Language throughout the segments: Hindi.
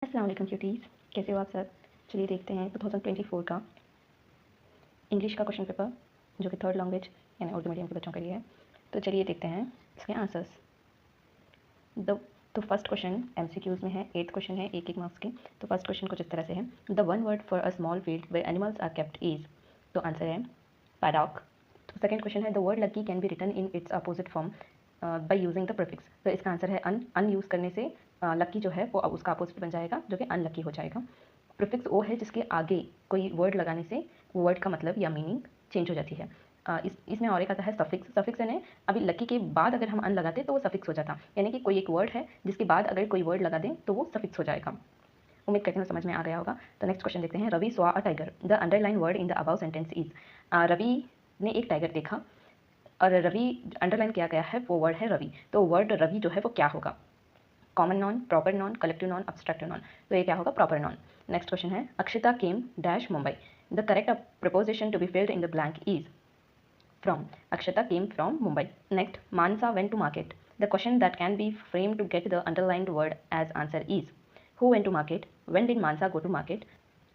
अस्सलाम वालेकुम क्यूटीज़, कैसे हो आप सब। चलिए देखते हैं 2024 का इंग्लिश का क्वेश्चन पेपर जो कि थर्ड लैंग्वेज यानी उर्दू मीडियम के बच्चों के लिए है। तो चलिए देखते हैं इसके आंसर्स। द तो फर्स्ट क्वेश्चन एमसीक्यूज़ में है, 8th क्वेश्चन है, एक मार्क्स के। तो फर्स्ट क्वेश्चन कुछ इस तरह से है, the one word for a small field where animals are kept is. तो आंसर है पैडॉक। तो सेकंड क्वेश्चन है, the word lucky can be written in its opposite form by using the prefix. तो इसका आंसर है अन यूज़ करने से लकी जो है वो उसका अपोजिट बन जाएगा जो कि अनलकी हो जाएगा। प्रीफिक्स वो है जिसके आगे कोई वर्ड लगाने से वो वर्ड का मतलब या मीनिंग चेंज हो जाती है। इसमें और एक आता है सफिक्स। सफिक्स यानी अभी लकी के बाद अगर हम अन लगाते तो वो सफिक्स हो जाता, यानी कि कोई एक वर्ड है जिसके बाद अगर कोई वर्ड लगा दें तो वो सफिक्स हो जाएगा। उम्मीद करती हूँ समझ में आ गया होगा। तो नेक्स्ट क्वेश्चन देखते हैं, Ravi saw a tiger, the underline word in the above sentence is. Ravi ने एक टाइगर देखा और रवि अंडरलाइन किया गया है वो वर्ड है रवि। तो वर्ड रवि जो है वो क्या होगा, common noun, proper noun, collective noun, abstractive noun. तो ये क्या होगा, प्रॉपर नॉन। नेक्स्ट क्वेश्चन है, Akshita came dash Mumbai, the correct preposition to be filled in the blank is. From, Akshata came from Mumbai. Next, Manasa went to market, the question that can be frame to get the underlined word as answer is. Who went to market, when did Manasa go to market,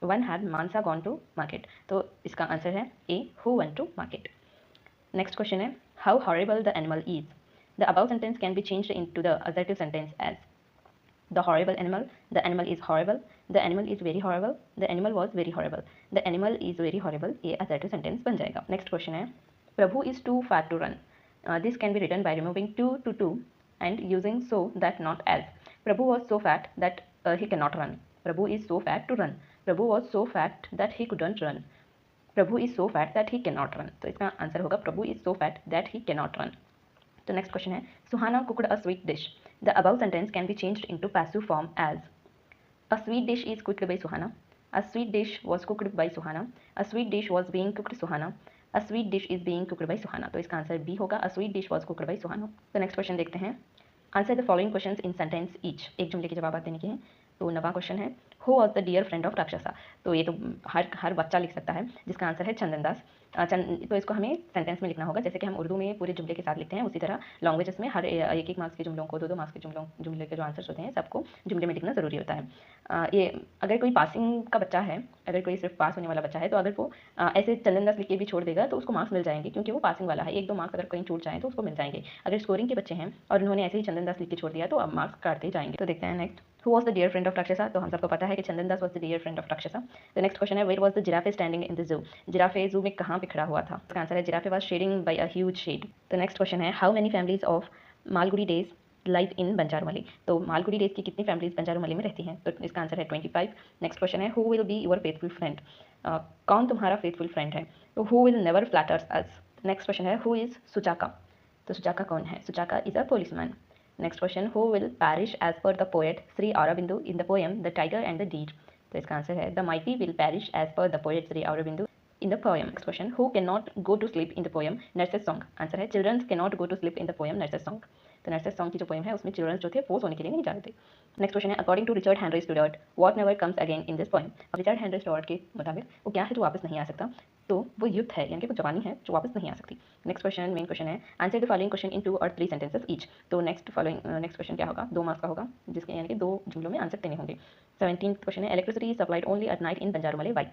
when had Manasa gone to market. तो इसका आंसर है A, who went to market. Next question है, how horrible the animal is, the above sentence can be changed into the assertive sentence as the horrible animal, the animal is horrible, the animal is very horrible, the animal was very horrible, the animal is very horrible। ये assertive sentence बन जाएगा। नेक्स्ट क्वेश्चन है, प्रभु is too fat to run, this can be written by removing to and using so that not as। Prabhu was so fat that he cannot run, Prabhu is so fat to run, Prabhu was so fat that he couldn't run, Prabhu is so fat that he cannot run। तो इसका आंसर होगा Prabhu is so fat that he cannot run। तो नेक्स्ट क्वेश्चन है, Suhana cooked a sweet dish, the above sentence can be changed into passive form as. A sweet dish is cooked by Suhana, a sweet dish was cooked by Suhana, a sweet dish was being cooked Suhana, a sweet dish is being cooked by Suhana. तो इसका आंसर बी होगा, a sweet dish was cooked by Suhana. तो नेक्स्ट क्वेश्चन देखते हैं, answer the following questions in sentence each, एक जुमले के जवाब देने के हैं। तो नवा क्वेश्चन है, who was the dear friend of Rakshasa. तो ये तो हर बच्चा लिख सकता है, जिसका आंसर है चंदन दास। तो इसको हमें सेंटेंस में लिखना होगा, जैसे कि हम उर्दू में पूरे जुमले के साथ लिखते हैं उसी तरह लैंग्वेजेस में हर एक मार्क्स के जुमलों को, दो मार्क्स के जुमले के जो आंसर्स होते हैं सबको जुमले में लिखना ज़रूरी होता है। ये अगर कोई पासिंग का बच्चा है, अगर कोई सिर्फ पास होने वाला बच्चा है, तो अगर वो ऐसे चंदन दास लिख के भी छोड़ देगा तो उसको मार्क्स मिल जाएंगे, क्योंकि वो पासिंग वाला है। 1-2 मार्क्स अगर कहीं छूट जाए तो उसको मिल जाएंगे। अगर स्कोरिंग के बच्चे हैं और उन्होंने ऐसे ही चंदन दास लिख के छोड़ दिया तो अब मार्क्स काटते जाएंगे। तो देखते हैं next, who was the dear friend of Rakshasa. तो हम सबको पता है कि Chandan Das was the dear friend of Rakshasa. तो नेक्स्ट क्वेश्चन है, where was the giraffe standing in the zoo, giraffe जू में कहाँ पे खड़ा हुआ था। इसका आंसर है giraffe was shading by a huge shade. तो नेक्स्ट क्वेश्चन है, how many families of Malgudi Days live in Banjarumali. तो मालगुडी डेज की कितनी फैमिलीज बंजारुमली में रहती हैं। तो इसका आंसर है 25। नेक्स्ट क्वेश्चन है, who will be your faithful friend, कौन तुम्हारा फेथफुल फ्रेंड है। तो who will never flatters us. Next question है, हु इज सुचाका। तो सुचाका कौन है, Suchaka is a policeman. Next question, who will perish as per the poet Shri Aurobindo in the poem the tiger and the deer. तो इसका आंसर है, the mighty will perish as per the poet Shri अरबिंदु in the poem। Next question, who cannot go to sleep in the poem nurse's song। Answer है, children cannot go to sleep in the poem nurse's song। तो नर्सेस सॉन्ग की जो पोएम है उसमें चिल्ड्रन जो थे वो सोने के लिए नहीं जा रहे थे। नेक्स्ट क्वेश्चन है, according to Richard Henry Stuart what never comes again in this poem. Richard Henry Stuart के मुताबिक वो क्या है जो वापस नहीं आ सकता। तो वो यूथ है, यानी कि वो जवानी है जो वापस नहीं आ सकती। नेक्स्ट क्वेश्चन, मेन क्वेश्चन है, आंसर द फॉलोइंग क्वेश्चन इन 2 और 3 सेंटेंसेस ईच। तो नेक्स्ट क्वेश्चन क्या होगा, 2 मार्क्स का होगा, जिसके यानी कि 2 जुमलों में आंसर देने होंगे। 17th क्वेश्चन है, electricity supplied only at night in Banjarumali why.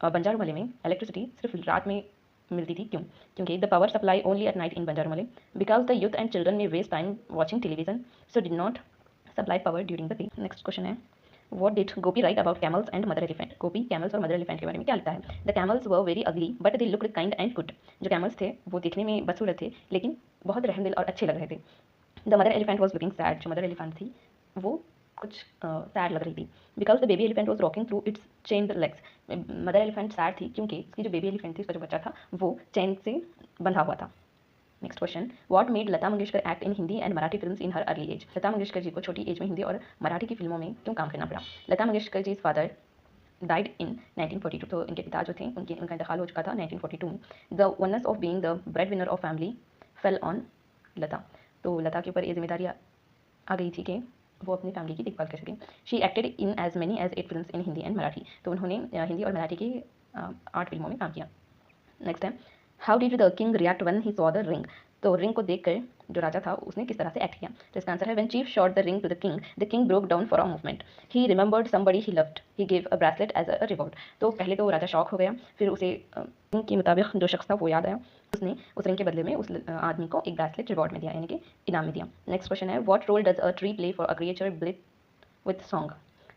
Banjarumali में इलेक्ट्रिसिटी सिर्फ रात में मिलती थी, क्यों। क्योंकि the power supply only at night in Banjarumali, because the youth and children may waste time watching television, so did not supply power during the day. Next question है, What did Gopi write about camels and mother elephant। Gopi camels और मदर एलिफेंट के बारे में क्या लिखता है। The camels were very ugly but they looked kind and good. जो कैमल्स थे वो दिखने में बदसूरत थे लेकिन बहुत रहमदिल और अच्छे लग रहे थे। The mother elephant was looking sad, जो मदर एलिफेंट थी वो कुछ सैड लग रही थी। Because the baby elephant was rocking through it's chained legs. Mother elephant sad थी क्योंकि उसकी जो बेबी एलिफेंट थी, उसका जो बच्चा था वो चैन से बंधा हुआ था। Next question, what made Lata Mangeshkar act in Hindi and Marathi films in her early age. Lata Mangeshkar ji को छोटी एज में हिंदी और मराठी की फिल्मों में क्यों काम करना पड़ा। लता मंगेशकर जी फादर डाइड इन 1942। तो इनके पिता जो थे उनका इंतकाल हो चुका था 1942 में। The oneness of being the bread winner of family fell on Lata. तो लता के ऊपर ये जिम्मेदारी आ गई थी कि वो अपनी फैमिली की देखभाल कर सकें। She acted in as many as 8 films in Hindi and Marathi. तो उन्होंने हिंदी और मराठी की 8 फिल्मों में काम किया। नेक्स्ट है, how did the king react when he saw the ring. तो रिंग को देखकर जो राजा था उसने किस तरह से एक्ट किया। तो इसका आंसर है when chief shot the ring to the king broke down for a movement, he remembered somebody he loved, he give a bracelet as a reward. तो पहले तो राजा शॉक हो गया, फिर उसे रिंग के मुताबिक जो शख्स था वो याद आया, उसने उस रिंग के बदले में उस आदमी को एक ब्रेसलेट रिवॉर्ड में दिया, यानी कि इनाम में दिया। नेक्स्ट क्वेश्चन है what role does a tree play for a creature blithe with song?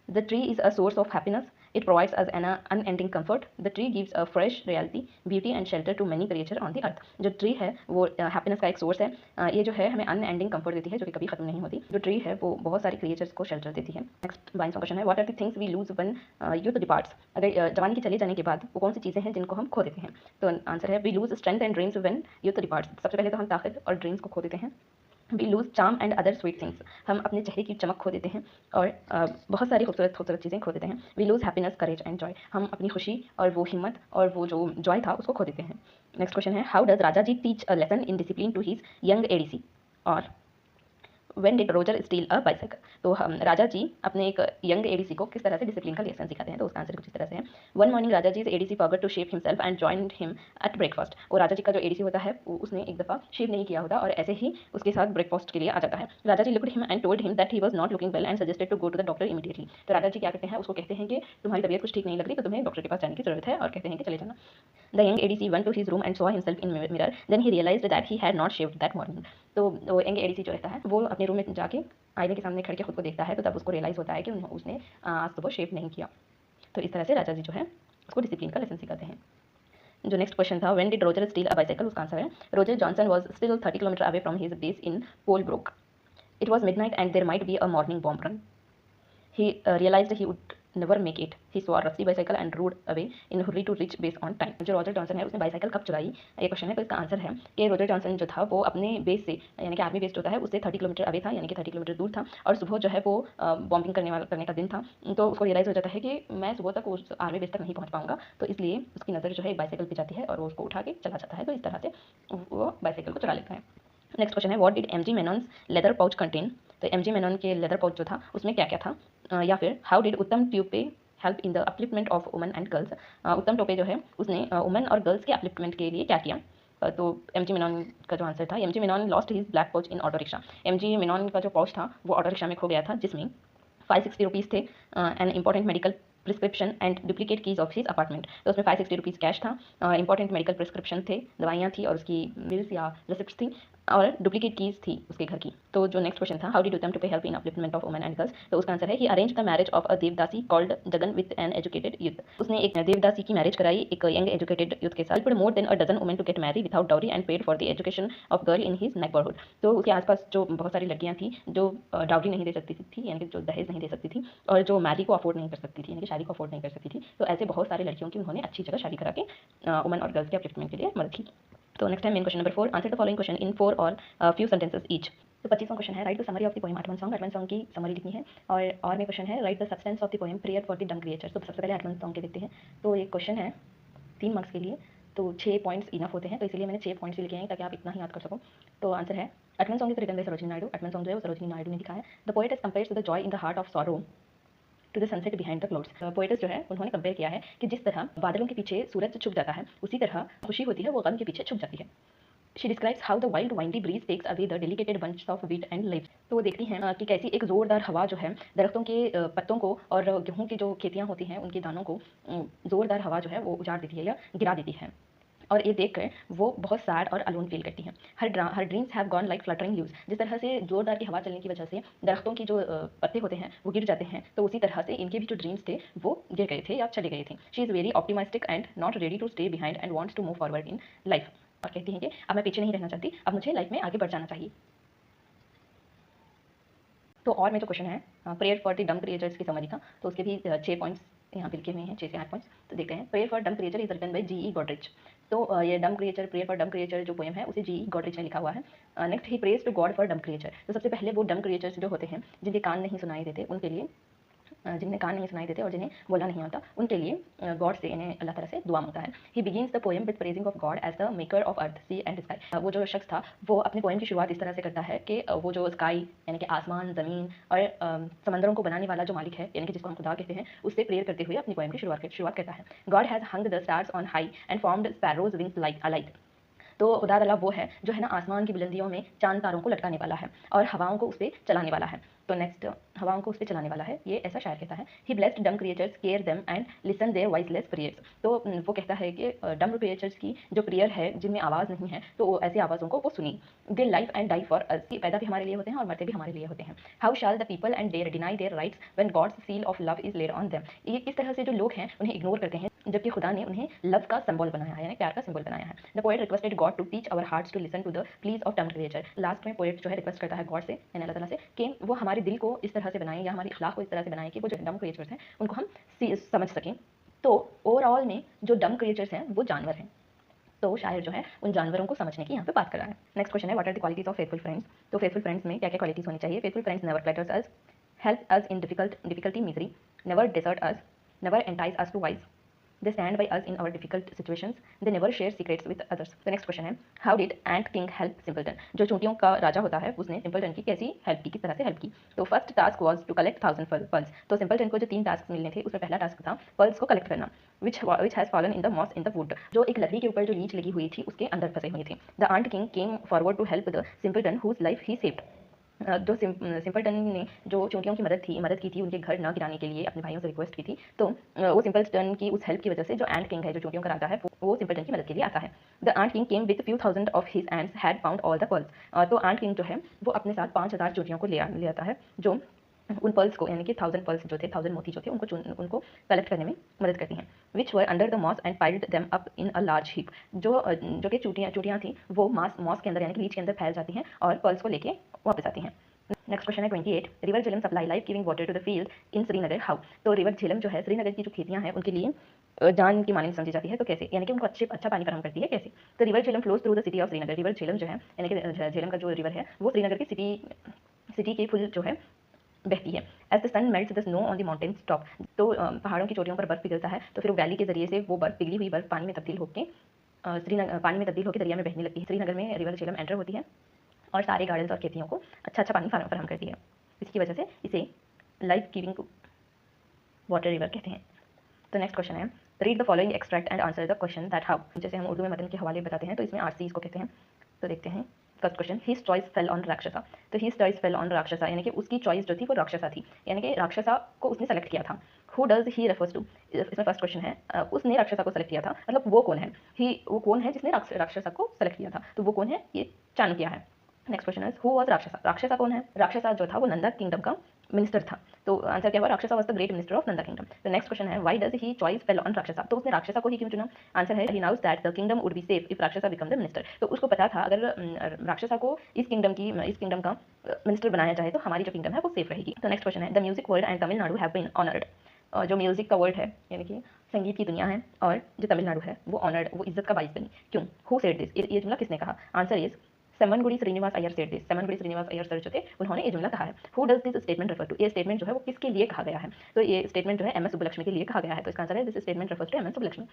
The tree is a source of happiness. It provides us an unending comfort. The tree gives a fresh reality, beauty and shelter to many creatures on the earth. जो ट्री है वो हैप्पीनेस का एक सोर्स है। ये जो है हमें अनएंडिंग कंफर्ट देती है जो कि कभी खत्म नहीं होती। जो ट्री है वो बहुत सारे क्रिएचर्स को शेल्टर देती है। नेक्स्ट 22वां क्वेश्चन है what are the things we lose when youth departs? अगर जवानी के चले जाने के बाद वो कौन सी चीज़ें हैं जिनको हम खो देते हैं? तो आंसर है we lose strength and dreams when youth departs. सबसे पहले तो हम ताकत और ड्रीम्स को खो देते हैं। We lose charm and other sweet things, हम अपने चेहरे की चमक खो देते हैं और बहुत सारी खूबसूरत खूबसूरत चीज़ें खो देते हैं। We lose happiness, courage and joy, हम अपनी खुशी और वो हिम्मत और वो जो जॉय था उसको खो देते हैं। नेक्स्ट क्वेश्चन है how does Raja ji teach a lesson in discipline to his young ADC? और when did Roger steal a bicycle? तो हम राजा जी अपने एक यंग एडीसी को किस तरह से डिसिप्लिन का लेसन सिखाते हैं? तो उसका आंसर कुछ इस तरह से है one morning Raja ji ADC forgot to shave himself and joined him at breakfast. और राजा जी का जो एडीसी होता है उसने एक दफ़ा शेव नहीं किया होता और ऐसे ही उसके साथ ब्रेकफास्ट के लिए आ जाता है। Raja ji looked him and told him that he was not looking well and suggested to go to the doctor immediately. तो राजा जी क्या करते हैं, उसको कहते हैं कि तुम्हारी तबीयत कुछ ठीक नहीं लग रही तो तुम्हें डॉक्टर के पास जाने की जरूरत है और कहते हैं कि चले जाना। The young ADC went to his room and saw himself in mirror. Then he realized that he had not shaved that morning. तो यंग एडीसी जो रहता है वो अपने रूम में जाके आईने के सामने खड़ के खुद को देखता है तो तब उसको रियलाइज़ होता है कि उसने आज सुबह शेव नहीं किया। तो इस तरह से राजा जी जो है उसको डिसिप्लिन का लेसन सिखाते हैं। जो नेक्स्ट क्वेश्चन था when did Roger steal a bicycle? उसका आंसर है Roger Johnson was still 30 kilometre away from his base in Polebrook. It was midnight and there might be a morning bomb run. He realized he would never make it. He saw a rusty bicycle and rode away in a hurry to reach base on time. जो रॉजर जॉनसन है उसने बाइसाइकिल कब चुराई, ये क्वेश्चन है। तो इसका आंसर है कि रॉजर जॉनसन जो था वो अपने बेस से यानी कि आर्मी बेस जो होता है उससे 30 किलोमीटर अवे था, यानी कि 30 किलोमीटर दूर था और सुबह जो है वो बॉम्बिंग करने का दिन था। तो उसको रियलाइज़ हो जाता है कि मैं सुबह तक उस आर्मी बेस तक नहीं पहुँच पाऊंगा, तो इसलिए उसकी नज़र जो है एक बाइसाइकिल पर जाती है और वो उसको उठा के चला जाता है। तो इस तरह से वो बाइसाइकिल को चला लेता है। नेक्स्ट क्वेश्चन है what did M G Menon's leather pouch contain? तो एम जी मेनॉन के लेदर पाउच जो था उसमें क्या क्या था? या फिर how did Uttam Tupe help in the upliftment of women and girls? Uttam Tupe जो है उसने वुमेन और गर्ल्स के अपलिफ्टमेंट के लिए क्या किया? तो एम जी मेनॉन का जो आंसर था M G Menon lost his black pouch in auto rickshaw. M G Menon का जो पाउच था वो ऑटो रिक्शा में खो गया था जिसमें 560 रुपीज़ थे, an important medical prescription and duplicate keys of his apartment. तो उसमें 560 रुपीज़ कैश था, इंपॉर्टेंट मेडिकल प्रिस्क्रिप्शन थे, दवाइयाँ थी और उसकी बिल्स या रिसिप्ट थी और डुप्लीकेट कीज थी उसके घर की। तो जो नेक्स्ट क्वेश्चन था how did Uttam to pay help in upliftment of women and girls? तो उसका आंसर है he arrange the marriage of a devadasi called Jagan with an educated youth. उसने एक देवदासी की मैरिज कराई एक यंग एजुकेटेड यूथ के साथ। More than a dozen women to get marry without dowry and paid for the education of girl in his neighbourhood. तो उसके आसपास जो बहुत सारी लड़कियां थी जो डाउरी नहीं दे सकती थी, यानी कि जो दहेज नहीं दे सकती थी और जो मैरी को अफोर्ड नहीं कर सकती थी, यानी कि शादी को अफोर्ड नहीं कर सकती थी। तो ऐसे बहुत सारे लड़कियों की उन्होंने अच्छी जगह शादी करा के वुमेन और गर्ल्स के अपलिफ्टमेंट के लिए मदद की। तो next time main question number 4 answer the following question in 4 or few sentences each. तो 25वां क्वेश्चन है write the summary of the poem autumn song की समरी लिखनी है। और में क्वेश्चन है write the substance of the poem prayer for the dumb creature. तो सबसे पहले अटमन सॉन्ग के देखते हैं। तो एक क्वेश्चन है 3 मार्क्स के लिए, तो 6 पॉइंट्स इनफ होते हैं, तो इसलिए मैंने 6 पॉइंट्स लिखे हैं ताकि आप इतना ही याद कर सको। तो आंसर है autumn song is written by Sarojini Naidu. Autumn song जो है वो सरोजिनी नायडू ने लिखा है। The poet is compares the joy in the heart of sorrow to the sunset behind the clouds. Poets जो है उन्होंने कंपेयर किया है कि जिस तरह बादलों के पीछे सूरज छुप जाता है उसी तरह खुशी होती है वो गम के पीछे छुप जाती है। She describes how the wild windy breeze takes away the delicate bunch of wheat and leaves. तो वो देखती हैं कि कैसी एक ज़ोरदार हवा जो है दरख्तों के पत्तों को और गेहूं की जो खेतियां होती हैं उनके दानों को ज़ोरदार हवा जो है वो उजाड़ देती है या गिरा देती है। और ये देखकर वो बहुत सैड और अलोन फील करती हैं। हर dreams have gone like fluttering leaves. जिस तरह से जोरदार की हवा चलने की वजह से दरख्तों की जो पत्ते होते हैं वो गिर जाते हैं, तो उसी तरह से इनके भी जो ड्रीम्स थे वो गिर गए थे या चले गए थे। She is very optimistic and not ready to stay behind and wants to move forward in life. और कहती हैं कि अब मैं पीछे नहीं रहना चाहती, अब मुझे लाइफ में आगे बढ़ जाना चाहिए। तो और में जो क्वेश्चन है प्रेयर फॉर द डम क्रिएचर्स की समरी था, तो उसके भी 6 पॉइंट्स यहाँ पे लिखे हुए हैं, 6 से 8 पॉइंट्स। तो देखते हैं prayer for dumb creature is written by G E. Godrich. तो ये dumb creature prayer for dumb creature जो पोएम है उसे जी.ई. गॉडरिच ने लिखा हुआ है। Next he prays to God for dumb creature. तो सबसे पहले वो डम क्रिएचर्स जो होते हैं जिनके कान नहीं सुनाई देते उनके लिए, जिन्हें कान नहीं सुनाई देते और जिन्हें बोलना नहीं आता उनके लिए गॉड से यानी अल्लाह ताला से दुआ मांगता है। He begins the poem with praising of God as the maker of earth sea and sky. वो जो शख्स था वो अपने पोएम की शुरुआत इस तरह से करता है कि वो जो स्काई यानी कि आसमान ज़मीन और समंदरों को बनाने वाला जो मालिक है यानी कि जिसको हम खुदा कहते हैं उससे प्रेयर करते हुए अपनी पोएम की शुरुआत करता है। God has hung the stars on high and formed sparrows wings like alike. तो खुदा तआला वो है जो है ना आसमान की बुलंदियों में चांद तारों को लटकाने वाला है और हवाओं को उस पर चलाने वाला है। तो नेक्स्ट, हवाओं को उस पर चलाने वाला है, ये ऐसा शायर कहता है। He blessed dumb creatures, care them and listen their voiceless prayers. तो वो कहता है कि डम क्रिएचर्स की जो प्रेयर है, जिनमें आवाज़ नहीं है, तो ऐसी आवाज़ों को वो सुनी। They life and die for us, पैदा भी हमारे लिए होते हैं और मरते भी हमारे लिए होते हैं। How shall the people and their deny their rights when God's seal of love is laid on them. ये किस तरह से जो लोग हैं उन्हें इग्नोर करते हैं जबकि खुदा ने उन्हें लव का सिंबल बनाया है, यानी प्यार का सिंबल बनाया है। The poet requested God to teach our hearts to listen to the pleas of dumb creature. Last में पोएट जो है रिक्वेस्ट करता है गॉड से, यानी अल्लाह ताला से, कि वो हमारे दिल को इस तरह से बनाए या हमारी अखलाक को इस तरह से बनाए कि वो जो डम क्रिएचर्स हैं उनको हम समझ सकें। तो ओवरऑल में जो डम क्रिएचर्स हैं वो जानवर हैं। तो शायर जो है उन जानवरों को समझने की यहाँ पे बात कर रहा है। नेक्स्ट क्वेश्चन है, what are the qualities of faithful friends. तो फेथफुल फ्रेंड्स में क्या क्या क्वालिटीज होनी चाहिए। Faithful friends never flatters us, help us in difficulty misery, never desert us, never entice us to vice, they stand by us in our difficult situations, they never share secrets with others। the next question है, how did ant king help simpleton। जो चूंटियों का राजा होता है उसने सिंपलटन की कैसी हेल्प की, किस तरह से हेल्प की। तो first task was to collect 1000 pearls. तो सिंपलटन को जो 3 टास्क मिलने थे उसमें पहला टास्क था पल्स को कलेक्ट करना। Which has fallen in the moss in the wood. जो एक लकड़ी के ऊपर जो लीच लगी हुई थी उसके अंदर फंसे हुए थे। The ant king came forward to help the simpleton whose life he saved. जो सिंपलटन ने जो चोटियों की मदद की थी उनके घर न गिराने के लिए अपने भाइयों से रिक्वेस्ट की थी। तो वो सिंपलटन की उस हेल्प की वजह से जो एंट किंग है, जो चोटियों का राजा है, वो सिंपलटन की मदद के लिए आता है। The ant king came with few thousand of his ants had found all the pearls. तो आंट किंग जो है वो अपने साथ 5000 चोटियों को ले आता है जो उन पर्ल्स को, यानी कि 1000 पर्ल्स जो थे, 1000 मोती जो थे, उनको कलेक्ट करने में मदद करती हैं। Which were under the moss and piled them up in a large heap. जो कि चूटियाँ थी वो मॉस के अंदर यानी कि लीच के अंदर फैल जाती हैं और पर्ल्स को लेके वापस आती हैं। नेक्स्ट क्वेश्चन है 28, river Jhelum supply life giving water to the field in Srinagar how. तो रिवर झेलम जो है श्रीनगर की जो खेतियाँ हैं उनके लिए जान की मानंद समझी जाती है। तो कैसे, यानी कि उनको अच्छा पानी फराहम करती है, कैसे। तो river Jhelum flows through the city of Srinagar. River Jhelum जो है यानी कि झेलम का जो रिवर है वो श्रीनगर की सिटी के फुल जो है बहती है। As the sun melts the snow on the mountain top. तो पहाड़ों की चोटियों पर बर्फ पिघलता है तो फिर वो वैली के जरिए से वो बर्फ, पिघली हुई बर्फ पानी में तब्दील होकर दरिया में बहने लगती है। श्रीनगर में रिवर झेलम एंटर होती है और सारे गार्डन्स और खेतियों को अच्छा पानी फराहम करती है। इसकी वजह से इसे लाइफ गिविंग वाटर रिवर कहते हैं। तो नेक्स्ट क्वेश्चन है, read the following extract and answer the question that how. जैसे हम उर्दू में मतन के हवाले बताते हैं तो इसमें आरसी इसको कहते हैं। तो देखते हैं first question, his choice fell on Rakshasa. तो his choice fell on Rakshasa यानी कि उसकी चॉइस जो थी वो राक्षसा थी, यानी कि राक्षसा को उसने सेलेक्ट किया था। Who does he refers to. इसमें फर्स्ट क्वेश्चन है, उसने राक्षसा को सेलेक्ट किया था, मतलब वो कौन है, वो कौन है जिसने राक्षसा को सेलेक्ट किया था, तो वो कौन है, ये चाणक्य है। नेक्स्ट क्वेश्चन है, हु वाज राक्षसा। राक्षसा कौन है। राक्षसा जो था वो नंदा किंगडम का मिनिस्टर था। तो आंसर क्या हुआ, Rakshasa was the great minister of Nanda kingdom. तो नेक्स्ट क्वेश्चन है, why does he choice fell on Rakshasa. तो उसने राक्षसा को ही क्यों चुना। आंसर है, he knows that the kingdom would be safe if Rakshasa become the minister. तो उसको पता था अगर राक्षसा को इस किंगडम का मिनिस्टर बनाया जाए तो हमारी जो किंगडम है वो सेफ रहेगी। तो नेक्स्ट क्वेश्चन है, the music world and Tamil Nadu have been honoured. जो म्यूजिक का वर्ल्ड है यानी कि संगीत की दुनिया है और जो तमिलनाडु है वो ऑनर्ड, वो इज्जत का बाइस बनी। क्यों। हु सेड दिस, ये जुमला किसने कहा। Answer is Semmangudi Srinivasa Iyer said this. Semmangudi Srinivasa Iyer sir जो थे उन्होंने ये जुमला कहा है। Who does this statement refer to. ये स्टेटमेंट जो है वो किसके लिए कहा गया है। तो ये स्टेटमेंट जो है एम एस सुब्बलक्ष्मी के लिए कहा गया है। तो इसका आंसर है, this statement refers to M S Subbulakshmi.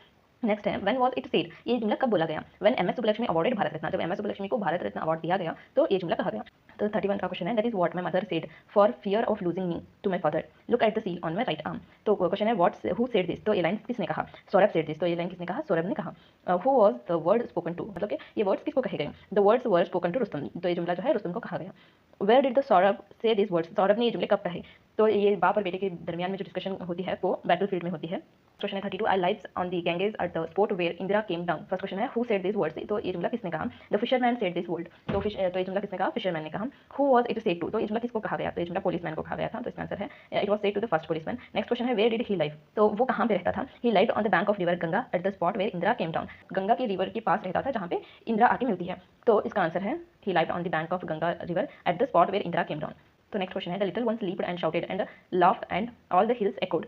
Next है, व्हेन वाज इट सेड। ये जुमला कब बोला गया। When M S Subbulakshmi awarded Bharat Ratna. जब एम एस सुब्बलक्ष्मी को भारत रत्न अवार्ड दिया गया तो ये जुमला कहा गया। तो 31 का क्वेश्चन है, that is what my mother said for fear of losing me to my father, look at the seal on my right arm. तो क्वेश्चन है, व्हाट हु सेड दिस। तो ये लाइन किसने कहा। Saurabh said this. तो ये लाइन किसने कहा, सौरभ ने कहा। Who was the word spoken to, मतलब कि ये वर्ड्स किसको कहे गए। The words were spoken to Rustam. तो ये जुमला जो है रुस्तम को कहा गया। वेयर डिड द सौरभ से दिस वर्ड्स। सौरभ ने ये जुमले कब कहे। तो ये बाप और बेटे के दरमियान में जो डिस्कशन होती है वो बैटलफील्ड में होती है। क्वेश्चन है 32, I lives on the Ganges at the spot where Indira came down. First question है, हु सेड दिस वर्ड्स। तो ये जुमला किसने कहा। The fisherman said this word. तो ये जुमला किसने कहा, फिशरमैन ने कहा। Who was it said to. तो ये जुमला किसको कहा गया। तो ये जुमला पुलिसमैन को कहा गया था। तो इसका आंसर है, it was said to the first policeman. Next question है, वेयर डिड ही लाइव। तो वो कहाँ पे रहता था। He lived on the bank of river Ganga at the spot where Indira came down. Ganga की रिवर के पास रहता था जहाँ पे इंदिरा आके मिलती है। तो इसका आंसर है, he lived on the bank of Ganga river at the spot where Indira came down. तो नेक्स्ट क्वेश्चन है, the little ones leaped and shouted and laughed and all the hills echoed.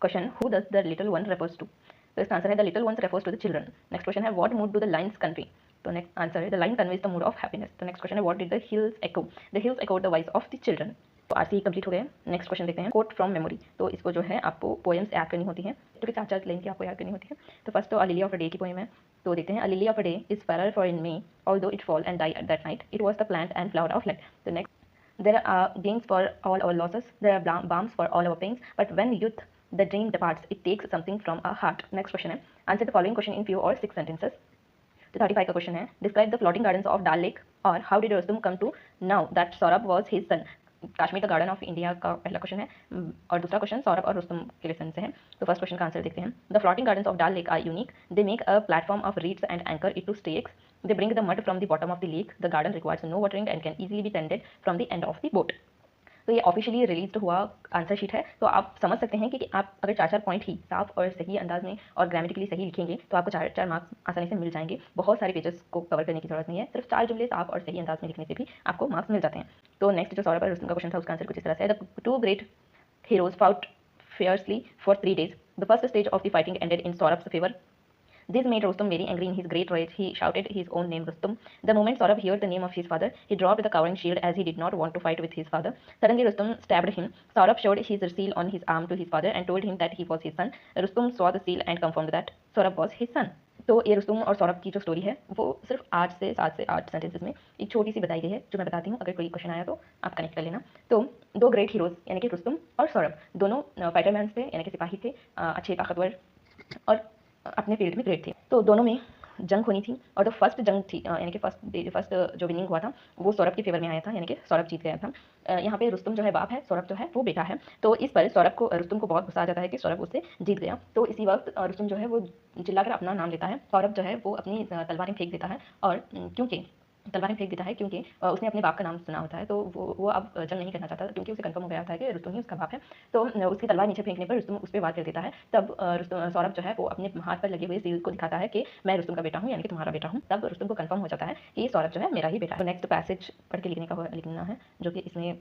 Question, who does the little one refers to. तो इसका आंसर है, the little ones refers to the children. Next question है, what mood do the lines convey. तो नेक्स्ट आंसर है, the line conveys the mood of happiness. तो नेक्स्ट क्वेश्चन है, what did the hills echo. The hills echoed the voice of the children. तो आरसी कंप्लीट हो गए। नेक्स्ट क्वेश्चन देखते हैं, कोट फ्रॉम मेमोरी। तो इसको जो है आपको पोएम्स ऐड करनी होती है, तो कि 4-4 लाइन की आपको ऐड करनी होती है। तो फर्स्ट तो a lily of a day की पोएम है। तो देखते हैं, a lily of a day is fairer far in May although it fall and die at that night, it was the plant and flower of light. तो next, there are gains for all our losses, there are balms for all our pains, but when youth the dream departs, it takes something from our heart. Next question है, answer the following question in few or 6 sentences. तो 35 का क्वेश्चन है, describe the floating gardens of Dal lake और how did Rustum come to know that Saurabh was his son. Kashmir the garden of India का पहला क्वेश्चन है और दूसरा क्वेश्चन सौरभ और रुस्तुम के लेसन से है। तो फर्स्ट क्वेश्चन का आंसर देखते हैं। The floating gardens of Dal lake are unique, they make a platform of reeds and anchor it to stakes. They bring the mud from the bottom of the lake. The garden requires no watering and can easily be tended from the end of the boat. तो ये ऑफिशियली रिलीज हुआ आंसर शीट है। तो आप समझ सकते हैं कि आप अगर 4-4 पॉइंट ही साफ और सही अंदाज में और ग्रामेटिकली सही लिखेंगे तो आपको 4-4 मार्क्स आसानी से मिल जाएंगे। बहुत सारे पेजेस को कवर करने की जरूरत नहीं है, सिर्फ 4 जुमले साफ और सही अंदाज में लिखने से भी आपको मार्क्स मिल जाते हैं। तो नेक्स्ट जो सौरभ और रुस्तम का क्वेश्चन था उसका आंसर कुछ इस तरह से है। The two great heroes fought fiercely for 3 days. The first stage of the fighting ended in Saurabh's favor. This made Rustum very angry in his great rage. He shouted his own name, Rustum. The moment Saurabh heard the name of his father, he dropped the covering shield as he did not want to fight with his father. Suddenly, Rustum stabbed him. Saurabh showed his seal on his arm to his father and told him that he was his son. Rustum saw the seal and confirmed that Saurabh was his son. तो ये रुस्तुम और सौरभ की जो स्टोरी है वो सिर्फ 7 सेंटेंसेस में एक छोटी सी बताई गई है, जो मैं बताती हूँ। अगर कोई क्वेश्चन आया तो आप कनेक्ट कर लेना। तो 2 ग्रेट हीरोज यानी कि रुस्तुम और सौरभ दोनों फाइटर मैन थे, यानी कि सिपाही थे, अच्छे ताकतवर और अपने फील्ड में ग्रेट थे। तो दोनों में जंग होनी थी और जो फर्स्ट जंग थी यानी कि फर्स्ट जो विनिंग हुआ था वो सौरभ के फेवर में आया था, यानी कि सौरभ जीत गया था। यहाँ पे रुस्तुम जो है बाप है, सौरभ जो है वो बेटा है। तो इस पर रुस्तुम को बहुत गुस्सा आ जाता है कि सौरभ उससे जीत गया। तो इसी वक्त रुस्तुम जो है वो चिल्लाकर अपना नाम लेता है। सौरभ जो है वो अपनी तलवारें फेंक देता है और क्योंकि उसने अपने बाप का नाम सुना होता है, तो वो अब जंग नहीं करना चाहता क्योंकि उसे कंफर्म हो गया था कि रुस्तुम ही उसका बाप है। तो उसकी तलवार नीचे फेंकने पर रुस्तुम उस पर वार कर देता है। तब सौरभ जो है वो अपने हाथ पर लगे हुए सील को दिखाता है कि मैं रुस्तुम का बेटा हूँ, यानी कि तुम्हारा बेटा हूँ। तब रुस्तुम को कंफर्म हो जाता है कि सौरभ जो है मेरा ही बेटा है। तो नेक्स्ट पैसेज पढ़ के लिखना है, जो कि इसमें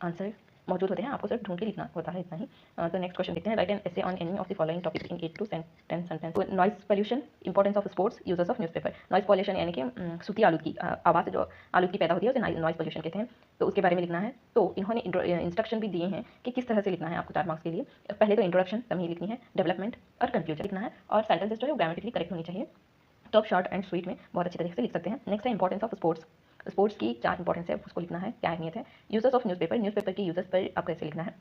आंसर मौजूद होते हैं, आपको सिर्फ ढूंढ के लिखना होता है, इतना ही। तो नेक्स्ट क्वेश्चन देखते हैं। Right an essay on any of the following topics in 8 to 10 sentence. Noise pollution, importance of sports, users of newspaper. Noise pollution यानी कि सूती आलूदगी, आवाज़ से जो आलूदगी पैदा होती है उसे नॉइस पोल्यूशन कहते हैं। तो उसके बारे में लिखना है। तो इन्होंने इंस्ट्रक्शन भी दिए हैं कि किस तरह से लिखना है आपको 4 मार्क्स के लिए। पहले तो इंट्रोडक्शन समझी लिखनी है, डेवलपमेंट और कंक्लूजन लिखना है, और सेंटेंसेस जो है ग्रामेटिकली करेक्ट होनी चाहिए। तो आप शॉर्ट एंड स्वीट में बहुत अच्छी तरीके से लिख सकते हैं। नेक्स्ट है इंपॉर्टेंस ऑफ स्पोर्ट्स। स्पोर्ट्स की 4 इंपॉर्टेंस है, उसको लिखना है, क्या अहमियत है। यूजर्स ऑफ न्यूज़पेपर की यूजर्स पर आपको कैसे लिखना है।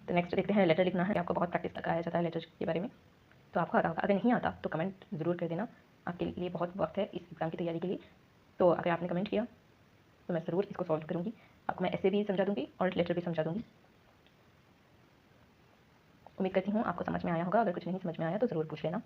तो नेक्स्ट देखते हैं लेटर लिखना है। आपको बहुत प्रैक्टिस कराया जाता है लेटर के बारे में, तो आपको आता होगा। अगर नहीं आता तो कमेंट ज़रूर कर देना, आपके लिए बहुत वक्त है इस एग्ज़ाम की तैयारी के लिए। तो अगर आपने कमेंट किया तो मैं ज़रूर इसको सॉल्व करूँगी, आपको मैं ऐसे भी समझा दूँगी और लेटर भी समझा दूँगी। उम्मीद करती हूँ आपको समझ में आया होगा। अगर कुछ नहीं समझ में आया तो ज़रूर पूछ लेना।